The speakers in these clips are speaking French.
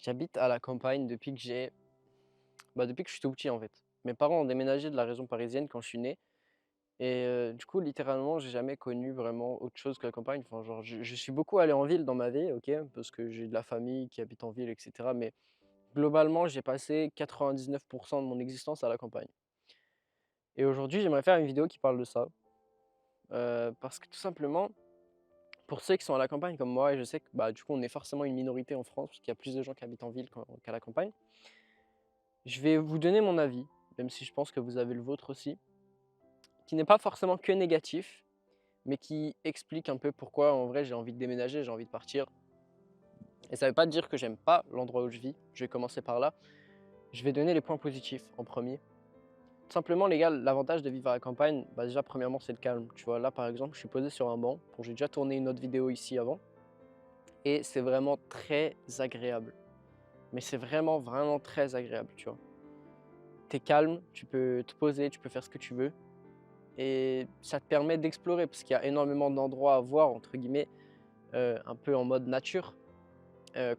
J'habite à la campagne depuis que je suis tout petit, en fait. Mes parents ont déménagé de la région parisienne quand je suis né et du coup, littéralement, j'ai jamais connu vraiment autre chose que la campagne. Enfin, genre, je suis beaucoup allé en ville dans ma vie, OK, parce que j'ai de la famille qui habite en ville et cetera, mais globalement, j'ai passé 99 de mon existence à la campagne et aujourd'hui, j'aimerais faire une vidéo qui parle de ça, parce que tout simplement, pour ceux qui sont à la campagne comme moi et je sais que, bah, du coup, on est forcément une minorité en France, parce qu'il y a plus de gens qui habitent en ville qu'à la campagne. Je vais vous donner mon avis, même si je pense que vous avez le vôtre aussi, qui n'est pas forcément que négatif, mais qui explique un peu pourquoi en vrai j'ai envie de déménager, j'ai envie de partir. Et ça ne veut pas dire que j'aime pas l'endroit où je vis, je vais commencer par là. Je vais donner les points positifs en premier. Tout simplement les gars, l'avantage de vivre à la campagne, bah déjà premièrement c'est le calme. Tu vois, là par exemple je suis posé sur un banc, bon, j'ai déjà tourné une autre vidéo ici avant, et c'est vraiment très agréable. Mais c'est vraiment, vraiment très agréable, tu vois. T'es calme, tu peux te poser, tu peux faire ce que tu veux. Et ça te permet d'explorer parce qu'il y a énormément d'endroits à voir entre guillemets, un peu en mode nature,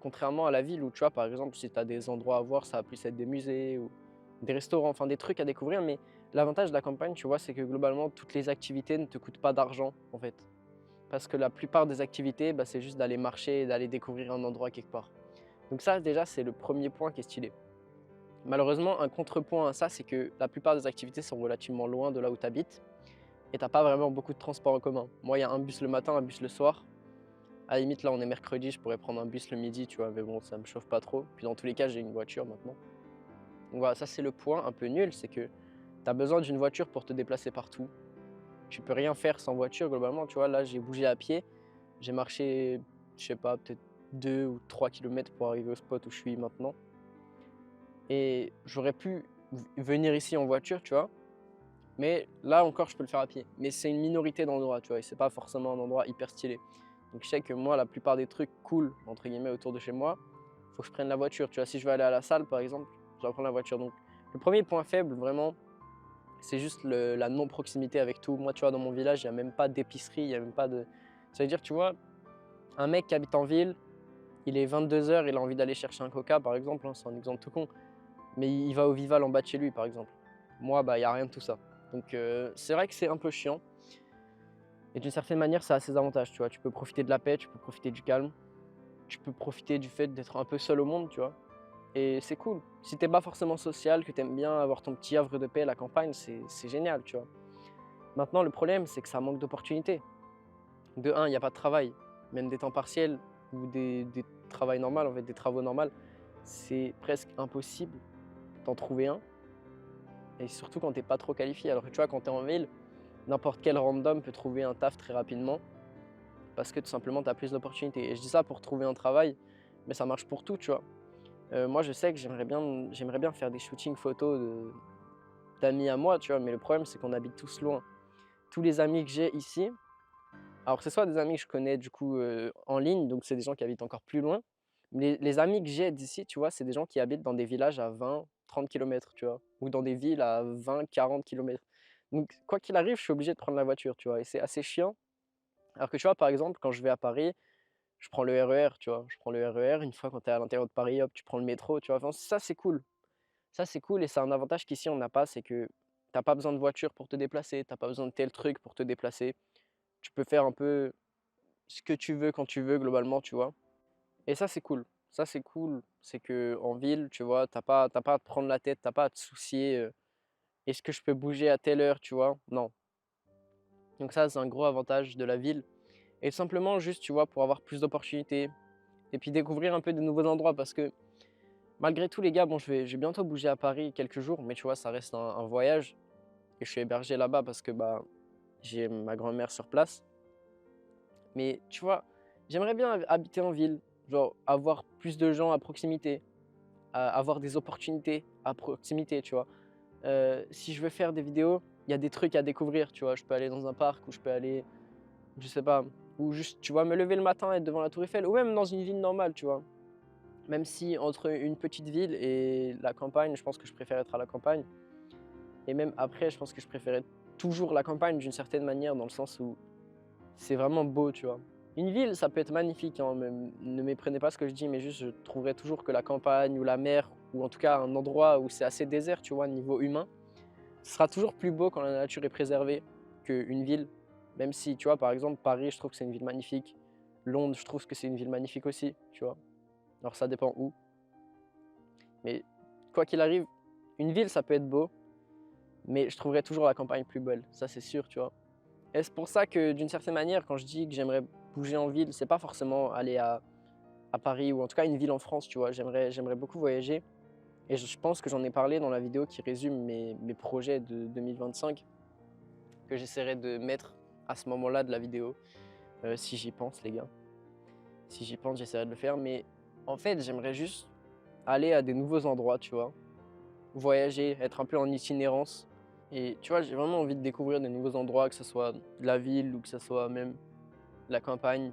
contrairement à la ville où tu vois, par exemple, si tu as des endroits à voir, ça va plus être des musées ou des restaurants, enfin des trucs à découvrir. Mais l'avantage de la campagne, tu vois, c'est que globalement toutes les activités ne te coûtent pas d'argent en fait. Parce que la plupart des activités, bah, c'est juste d'aller marcher et d'aller découvrir un endroit quelque part. Donc ça déjà, c'est le premier point qui est stylé. Malheureusement, un contrepoint à ça, c'est que la plupart des activités sont relativement loin de là où tu habites. Et t'as pas vraiment beaucoup de transports en commun. Moi, il y a un bus le matin, un bus le soir. À la limite, là, on est mercredi, je pourrais prendre un bus le midi, tu vois, mais bon, ça me chauffe pas trop. Puis dans tous les cas, j'ai une voiture maintenant. Donc voilà, ça c'est le point un peu nul, c'est que tu as besoin d'une voiture pour te déplacer partout. Tu peux rien faire sans voiture globalement, tu vois. Là, j'ai bougé à pied, j'ai marché, je sais pas, peut-être 2 ou 3 kilomètres pour arriver au spot où je suis maintenant. Et j'aurais pu venir ici en voiture, tu vois. Mais là encore, je peux le faire à pied. Mais c'est une minorité d'endroits, tu vois, et c'est pas forcément un endroit hyper stylé. Donc je sais que moi, la plupart des trucs cool, entre guillemets, autour de chez moi, faut que je prenne la voiture. Tu vois, si je veux aller à la salle, par exemple, je dois prendre la voiture. Donc le premier point faible, vraiment, c'est juste la non-proximité avec tout. Moi, tu vois, dans mon village, il n'y a même pas d'épicerie, il n'y a même pas de... Ça veut dire, tu vois, un mec qui habite en ville, il est 22 h, il a envie d'aller chercher un coca, par exemple, hein, c'est un exemple tout con, mais il va au Vival en bas de chez lui, par exemple. Moi, bah, il n'y a rien de tout ça. Donc c'est vrai que c'est un peu chiant. Et d'une certaine manière, ça a ses avantages, tu vois. Tu peux profiter de la paix, tu peux profiter du calme, tu peux profiter du fait d'être un peu seul au monde, tu vois. Et c'est cool. Si t'es pas forcément social, que t'aimes bien avoir ton petit havre de paix à la campagne, c'est génial, tu vois. Maintenant, le problème, c'est que ça manque d'opportunités. De un, il n'y a pas de travail. Même des temps partiels ou des travails normaux, en fait, des travaux normaux, c'est presque impossible d'en trouver un. Et surtout quand t'es pas trop qualifié. Alors que tu vois, quand t'es en ville, n'importe quel random peut trouver un taf très rapidement. Parce que tout simplement, tu as plus d'opportunités. Et je dis ça pour trouver un travail, mais ça marche pour tout, tu vois. Moi, je sais que j'aimerais bien faire des shootings photos d'amis à moi, tu vois, mais le problème, c'est qu'on habite tous loin. Tous les amis que j'ai ici, alors que ce soit des amis que je connais du coup en ligne, donc c'est des gens qui habitent encore plus loin, mais les amis que j'ai d'ici, tu vois, c'est des gens qui habitent dans des villages à 20, 30 km, tu vois, ou dans des villes à 20, 40 km. Donc, quoi qu'il arrive, je suis obligé de prendre la voiture, tu vois, et c'est assez chiant. Alors que tu vois, par exemple, quand je vais à Paris, je prends le RER, tu vois? Je prends le RER, une fois quand tu es à l'intérieur de Paris, hop, tu prends le métro, tu vois? Enfin, ça, c'est cool. Ça, c'est cool et c'est un avantage qu'ici on n'a pas, c'est que tu as pas besoin de voiture pour te déplacer, tu as pas besoin de tel truc pour te déplacer. Tu peux faire un peu ce que tu veux quand tu veux globalement, tu vois? Et ça, c'est cool. Ça, c'est cool. C'est qu'en ville, tu vois, tu as pas à te prendre la tête, tu as pas à te soucier, «Est-ce que je peux bouger à telle heure?» tu vois? Non. Donc ça, c'est un gros avantage de la ville et simplement juste, tu vois, pour avoir plus d'opportunités et puis découvrir un peu de nouveaux endroits parce que malgré tout les gars, bon je vais bientôt bouger à Paris quelques jours, mais tu vois ça reste un voyage et je suis hébergé là-bas parce que, bah, j'ai ma grand-mère sur place. Mais tu vois, j'aimerais bien habiter en ville, genre avoir plus de gens à proximité, avoir des opportunités à proximité, tu vois? Si je veux faire des vidéos, il y a des trucs à découvrir, tu vois? Je peux aller dans un parc ou je peux aller, je sais pas, ou juste, tu vois, me lever le matin, être devant la tour Eiffel ou même dans une ville normale, tu vois? Même si entre une petite ville et la campagne, je pense que je préfère être à la campagne. Et même après, je pense que je préférais toujours la campagne d'une certaine manière, dans le sens où c'est vraiment beau, tu vois. Une ville, ça peut être magnifique, hein, ne méprenez pas ce que je dis, mais juste je trouverais toujours que la campagne ou la mer, ou en tout cas un endroit où c'est assez désert, tu vois, niveau humain, ce sera toujours plus beau quand la nature est préservée qu'une ville. Même si, tu vois, par exemple, Paris, je trouve que c'est une ville magnifique. Londres, je trouve que c'est une ville magnifique aussi, tu vois. Alors ça dépend où. Mais quoi qu'il arrive, une ville, ça peut être beau, mais je trouverais toujours la campagne plus belle, ça c'est sûr, tu vois. Et c'est pour ça que d'une certaine manière, quand je dis que j'aimerais bouger en ville, c'est pas forcément aller à Paris ou en tout cas une ville en France, tu vois. J'aimerais beaucoup voyager et je pense que j'en ai parlé dans la vidéo qui résume mes projets de 2025 que j'essaierai de mettre à ce moment-là de la vidéo, si j'y pense les gars. Si j'y pense, j'essaierai de le faire, mais en fait, j'aimerais juste aller à des nouveaux endroits, tu vois. Voyager, être un peu en itinérance et tu vois, j'ai vraiment envie de découvrir des nouveaux endroits, que ce soit de la ville ou que ce soit même de la campagne,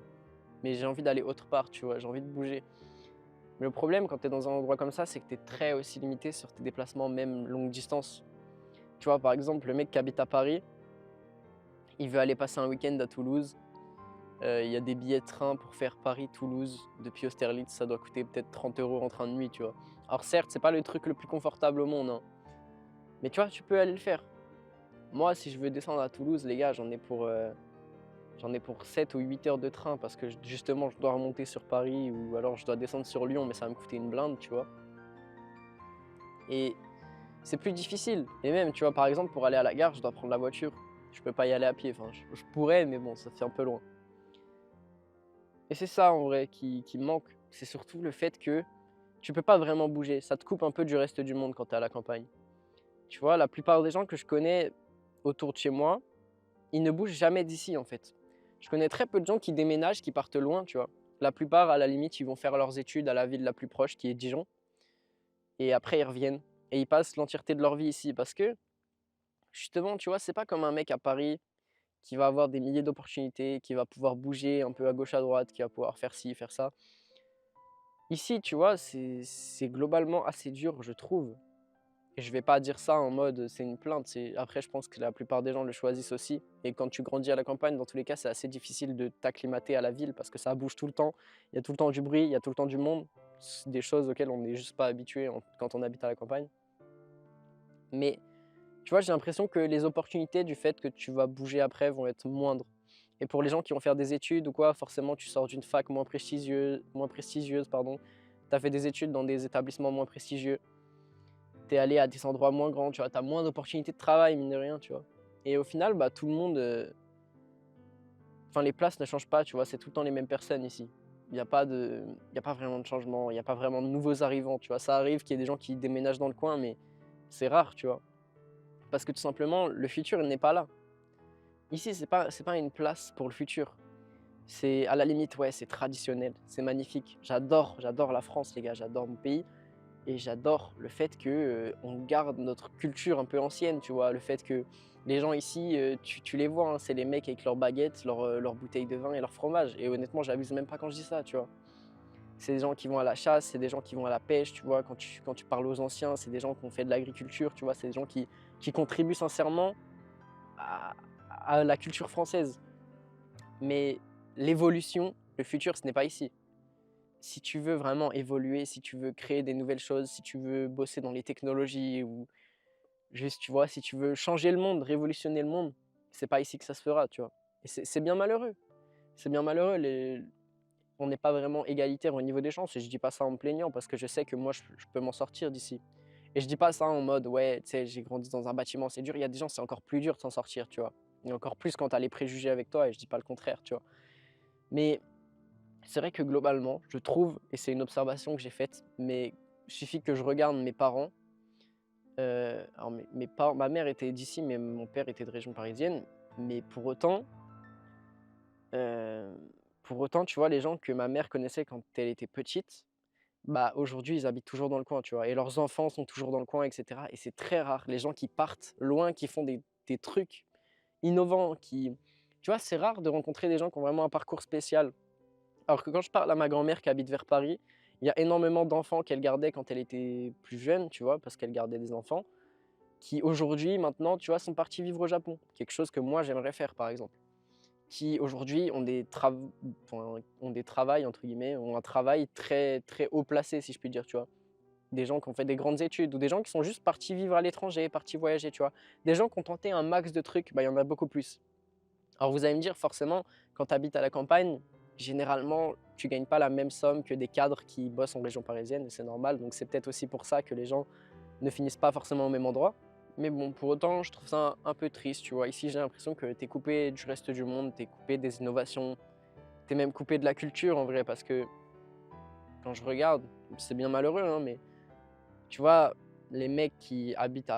mais j'ai envie d'aller autre part, tu vois? J'ai envie de bouger. Mais le problème quand tu es dans un endroit comme ça, c'est que tu es très aussi limité sur tes déplacements, même longue distance. Tu vois, par exemple, le mec qui habite à Paris, il veut aller passer un week-end à Toulouse. Il y a des billets de train pour faire Paris-Toulouse depuis Austerlitz, ça doit coûter peut-être 30 € en train de nuit, tu vois? Alors certes, c'est pas le truc le plus confortable au monde, hein, mais tu vois, tu peux aller le faire. Moi, si je veux descendre à Toulouse, les gars, j'en ai pour 7 ou 8 heures de train parce que justement, je dois remonter sur Paris ou alors je dois descendre sur Lyon, mais ça va me coûter une blinde, tu vois? Et c'est plus difficile. Et même, tu vois, par exemple, pour aller à la gare, je dois prendre la voiture. Je peux pas y aller à pied. Enfin, je pourrais, mais bon, ça fait un peu loin. Et c'est ça, en vrai, qui me manque. C'est surtout le fait que tu peux pas vraiment bouger. Ça te coupe un peu du reste du monde quand tu es à la campagne. Tu vois, la plupart des gens que je connais autour de chez moi, ils ne bougent jamais d'ici, en fait. Je connais très peu de gens qui déménagent, qui partent loin, tu vois. La plupart, à la limite, ils vont faire leurs études à la ville la plus proche, qui est Dijon, et après ils reviennent. Et ils passent l'entièreté de leur vie ici parce que, justement, tu vois, c'est pas comme un mec à Paris qui va avoir des milliers d'opportunités, qui va pouvoir bouger un peu à gauche, à droite, qui va pouvoir faire ci, faire ça. Ici, tu vois, c'est globalement assez dur, je trouve. Et je vais pas dire ça en mode c'est une plainte. Après, je pense que la plupart des gens le choisissent aussi. Et quand tu grandis à la campagne, dans tous les cas, c'est assez difficile de t'acclimater à la ville parce que ça bouge tout le temps. Il y a tout le temps du bruit, il y a tout le temps du monde. C'est des choses auxquelles on n'est juste pas habitué quand on habite à la campagne. Mais tu vois, j'ai l'impression que les opportunités du fait que tu vas bouger après vont être moindres. Et pour les gens qui vont faire des études ou quoi, forcément, tu sors d'une fac moins prestigieuse, pardon. Tu as fait des études dans des établissements moins prestigieux. Tu es allé à des endroits moins grands, tu vois, tu as moins d'opportunités de travail, mine de rien, tu vois. Et au final, bah, tout le monde, enfin, les places ne changent pas, tu vois, c'est tout le temps les mêmes personnes ici. Il y a pas vraiment de changement, il y a pas vraiment de nouveaux arrivants, tu vois. Ça arrive qu'il y ait des gens qui déménagent dans le coin, mais c'est rare, tu vois. Parce que tout simplement, le futur, il n'est pas là. Ici, c'est pas une place pour le futur. C'est à la limite, ouais, c'est traditionnel, c'est magnifique. J'adore la France, les gars, j'adore mon pays. Et j'adore le fait que, on garde notre culture un peu ancienne, tu vois? Le fait que les gens ici, tu les vois, hein, c'est les mecs avec leurs baguettes, leurs bouteilles de vin et leur fromage et honnêtement, j'abuse même pas quand je dis ça, tu vois? C'est des gens qui vont à la chasse, c'est des gens qui vont à la pêche, tu vois? Quand tu parles aux anciens, c'est des gens qui ont fait de l'agriculture, tu vois? C'est des gens qui contribuent sincèrement à à la culture française. Mais l'évolution, le futur, ce n'est pas ici. Si tu veux vraiment évoluer, si tu veux créer des nouvelles choses, si tu veux bosser dans les technologies ou juste, tu vois, si tu veux changer le monde, révolutionner le monde, c'est pas ici que ça se fera, tu vois? Et c'est bien malheureux. C'est bien malheureux, on n'est pas vraiment égalitaire au niveau des chances et je dis pas ça en me plaignant parce que je sais que moi je peux m'en sortir d'ici. Et je dis pas ça en mode: «Ouais, tu sais, j'ai grandi dans un bâtiment, c'est dur». Il y a des gens, c'est encore plus dur de s'en sortir, tu vois? Et encore plus quand tu as les préjugés avec toi et je dis pas le contraire, tu vois? Mais c'est vrai que globalement, je trouve, et c'est une observation que j'ai faite, mais il suffit que je regarde mes parents. Alors mes parents, ma mère était d'ici, mais mon père était de région parisienne. Mais heu, pour autant, tu vois, les gens que ma mère connaissait quand elle était petite, bah, aujourd'hui, ils habitent toujours dans le coin, tu vois? Et leurs enfants sont toujours dans le coin et cetera et c'est très rare, les gens qui partent loin, qui font des trucs innovants, tu vois, c'est rare de rencontrer des gens qui ont vraiment un parcours spécial. Alors que quand je parle à ma grand-mère qui habite vers Paris, il y a énormément d'enfants qu'elle gardait quand elle était plus jeune, tu vois? Parce qu'elle gardait des enfants, qui aujourd'hui, maintenant, tu vois, sont partis vivre au Japon. Quelque chose que moi j'aimerais faire, par exemple. qui aujourd'hui ont des travails entre guillemets, ont un travail très, très haut placé si je puis dire, tu vois? Des gens qui ont fait des grandes études ou des gens qui sont juste partis vivre à l'étranger, partis voyager, tu vois? Des gens qui ont tenté un max de trucs, bah, il y en a beaucoup plus. Alors vous allez me dire forcément, quand tu habites à la campagne, généralement, tu gagnes pas la même somme que des cadres qui bossent en région parisienne et c'est normal, donc c'est peut-être aussi pour ça que les gens ne finissent pas forcément au même endroit. Mais bon, pour autant, je trouve ça un peu triste, tu vois? Ici, j'ai l'impression que tu es coupé du reste du monde, tu es coupé des innovations, tu es même coupé de la culture en vrai parce que quand je regarde, c'est bien malheureux, hein, mais tu vois, les mecs qui habitent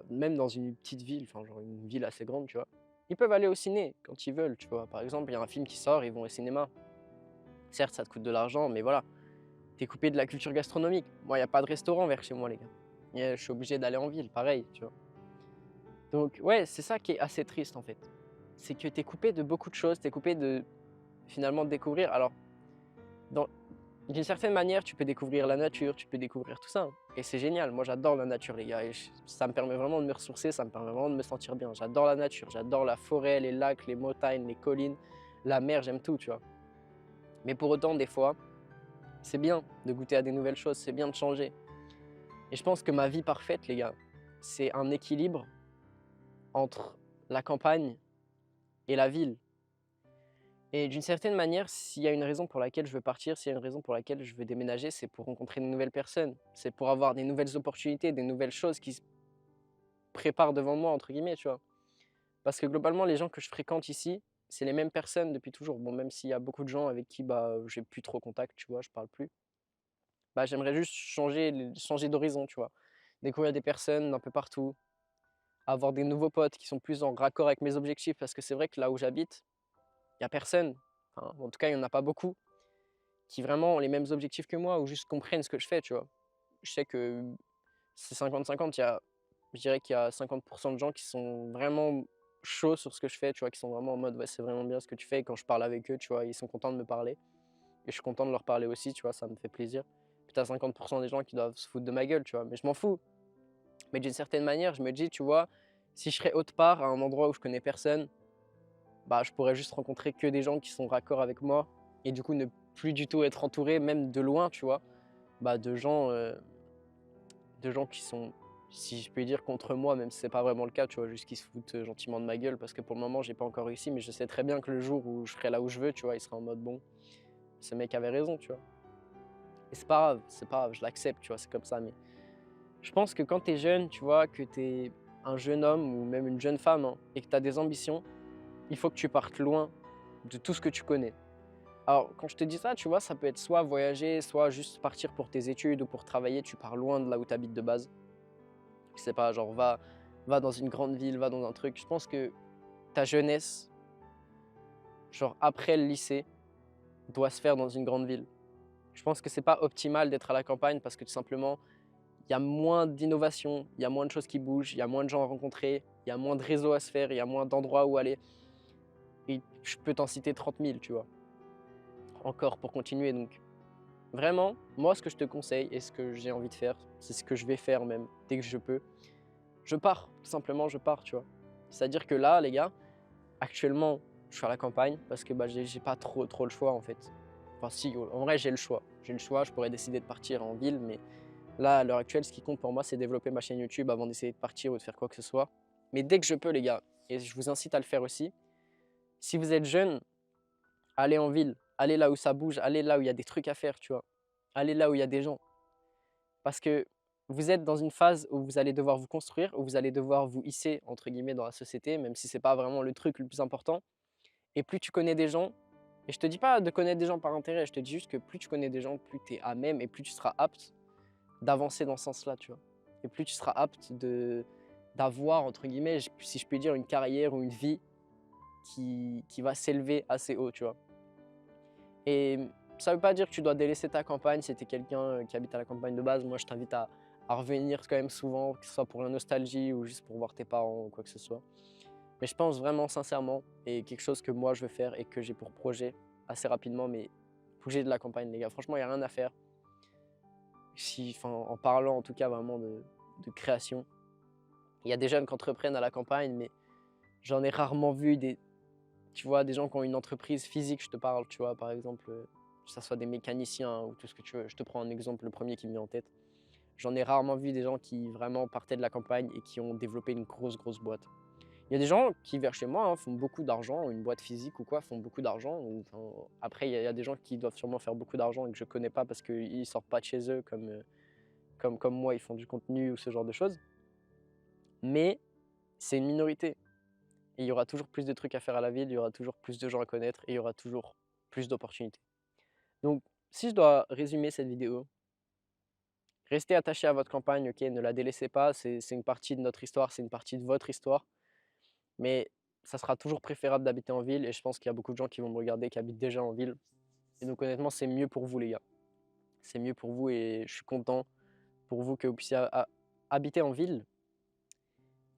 même dans une petite ville, enfin genre une ville assez grande, tu vois, ils peuvent aller au ciné quand ils veulent, tu vois? Par exemple, il y a un film qui sort, ils vont au cinéma. Certes, ça te coûte de l'argent, mais voilà, tu es coupé de la culture gastronomique. Moi, il y a pas de restaurant vers chez moi, les gars. Et je suis obligé d'aller en ville, pareil, tu vois? Donc ouais, c'est ça qui est assez triste, en fait. C'est que tu es coupé de beaucoup de choses, tu es coupé de finalement de découvrir. Alors, dans d'une certaine manière, tu peux découvrir la nature, tu peux découvrir tout ça, hein, et c'est génial. Moi, j'adore la nature, les gars, et ça me permet vraiment de me ressourcer, ça me permet vraiment de me sentir bien. J'adore la nature, j'adore la forêt, les lacs, les montagnes, les collines, la mer, j'aime tout, tu vois. Mais pour autant, des fois, c'est bien de goûter à des nouvelles choses, c'est bien de changer. Et je pense que ma vie parfaite, les gars, c'est un équilibre entre la campagne et la ville. Et d'une certaine manière, s'il y a une raison pour laquelle je veux partir, s'il y a une raison pour laquelle je veux déménager, c'est pour rencontrer de nouvelles personnes. C'est pour avoir des nouvelles opportunités, des nouvelles choses qui se préparent devant moi, entre guillemets, tu vois. Parce que globalement, les gens que je fréquente ici, c'est les mêmes personnes depuis toujours. Bon, même s'il y a beaucoup de gens avec qui bah, j'ai plus trop contact, tu vois, je parle plus. Bah, j'aimerais juste changer d'horizon, tu vois. Découvrir des personnes d'un peu partout, avoir des nouveaux potes qui sont plus en raccord avec mes objectifs. Parce que c'est vrai que là où j'habite, il y a personne. Enfin, en tout cas, il y en a pas beaucoup qui vraiment ont les mêmes objectifs que moi ou juste comprennent ce que je fais, tu vois? Je sais que c'est 50-50, je dirais qu'il y a 50 de gens qui sont vraiment chauds sur ce que je fais, tu vois? Qui sont vraiment en mode: «Ouais, c'est vraiment bien ce que tu fais» et quand je parle avec eux, tu vois, ils sont contents de me parler et je suis content de leur parler aussi, tu vois? Ça me fait plaisir. Puis tu as 50 des gens qui doivent se foutre de ma gueule, tu vois? Mais je m'en fous. Mais d'une certaine manière, je me dis, tu vois, si je serais autre part, à un endroit où je connais personne, bah, je pourrais juste rencontrer que des gens qui sont raccord avec moi et du coup ne plus du tout être entouré, même de loin, tu vois? Bah, de gens qui sont, si je puis dire, contre moi, même si c'est pas vraiment le cas, tu vois? Juste qui se foutent, gentiment de ma gueule parce que pour le moment, j'ai pas encore réussi, mais je sais très bien que le jour où je serai là où je veux, tu vois? Il sera en mode: «Bon, ce mec avait raison», tu vois? Et c'est pas grave, je l'accepte, tu vois? C'est comme ça, mais je pense que quand tu es jeune, tu vois? Que tu es un jeune homme ou même une jeune femme, hein, et que tu as des ambitions, il faut que tu partes loin de tout ce que tu connais. Alors, quand je te dis ça, tu vois? Ça peut être soit voyager, soit juste partir pour tes études ou pour travailler, tu pars loin de là où tu habites de base. Je sais pas, genre va dans une grande ville, va dans un truc. Je pense que ta jeunesse, genre après le lycée, doit se faire dans une grande ville. Je pense que c'est pas optimal d'être à la campagne parce que tout simplement, il y a moins d'innovation, il y a moins de choses qui bougent, il y a moins de gens à rencontrer, il y a moins de réseaux à se faire, il y a moins d'endroits où aller et je peux t'en citer 30 000, tu vois? Encore pour continuer donc vraiment, moi ce que je te conseille et ce que j'ai envie de faire, c'est ce que je vais faire même dès que je peux, je pars, tout simplement je pars, tu vois? C'est-à-dire que là, les gars, actuellement, je suis à la campagne parce que, bah, j'ai pas trop le choix, en fait. Enfin si, en vrai, j'ai le choix. J'ai le choix, je pourrais décider de partir en ville, mais là, à l'heure actuelle, ce qui compte pour moi, c'est développer ma chaîne YouTube avant d'essayer de partir ou de faire quoi que ce soit. Mais dès que je peux, les gars, et je vous incite à le faire aussi, si vous êtes jeune, allez en ville, allez là où ça bouge, allez là où il y a des trucs à faire, tu vois? Allez là où il y a des gens. Parce que vous êtes dans une phase où vous allez devoir vous construire, où vous allez devoir vous «hisser» entre guillemets dans la société, même si c'est pas vraiment le truc le plus important. Et plus tu connais des gens, et je te dis pas de connaître des gens par intérêt, je te dis juste que plus tu connais des gens, plus tu es à même et plus tu seras apte d'avancer dans ce sens-là, tu vois? Et plus tu seras apte d'avoir entre guillemets, si je puis dire, une carrière ou une vie qui va s'élever assez haut, tu vois? Et ça veut pas dire que tu dois délaisser ta campagne si tu es quelqu'un, qui habite à la campagne de base. Moi, je t'invite à revenir quand même souvent, que ce soit pour la nostalgie ou juste pour voir tes parents ou quoi que ce soit. Mais je pense vraiment sincèrement, et quelque chose que moi je veux faire et que j'ai pour projet assez rapidement, mais bouger de la campagne, les gars. Franchement, il y a rien à faire. Si, enfin, en parlant en tout cas vraiment de création. Il y a des jeunes qui entreprennent à la campagne, mais j'en ai rarement vu Tu vois, des gens qui ont une entreprise physique, je te parle, tu vois, par exemple, que ça soit des mécaniciens ou tout ce que tu veux. Je te prends un exemple, le premier qui me vient en tête. J'en ai rarement vu des gens qui vraiment partaient de la campagne et qui ont développé une grosse boîte. Il y a des gens qui, vers chez moi, hein, font beaucoup d'argent, une boîte physique ou quoi, font beaucoup d'argent. Enfin, après, il y a des gens qui doivent sûrement faire beaucoup d'argent et que je connais pas parce qu'ils ne sortent pas de chez eux comme moi, ils font du contenu ou ce genre de choses. Mais c'est une minorité. Et il y aura toujours plus de trucs à faire à la ville, il y aura toujours plus de gens à connaître et il y aura toujours plus d'opportunités. Donc, si je dois résumer cette vidéo, restez attachés à votre campagne, ok, ne la délaissez pas, c'est une partie de notre histoire, c'est une partie de votre histoire, mais ça sera toujours préférable d'habiter en ville et je pense qu'il y a beaucoup de gens qui vont me regarder qui habitent déjà en ville. Et donc honnêtement, c'est mieux pour vous les gars. C'est mieux pour vous et je suis content pour vous que vous puissiez habiter en ville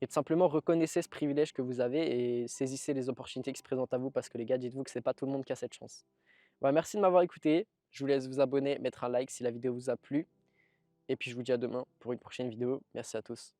et tout simplement reconnaissez ce privilège que vous avez et saisissez les opportunités qui se présentent à vous parce que les gars, dites-vous que c'est pas tout le monde qui a cette chance. Voilà, merci de m'avoir écouté. Je vous laisse vous abonner, mettre un like si la vidéo vous a plu. Et puis je vous dis à demain pour une prochaine vidéo. Merci à tous.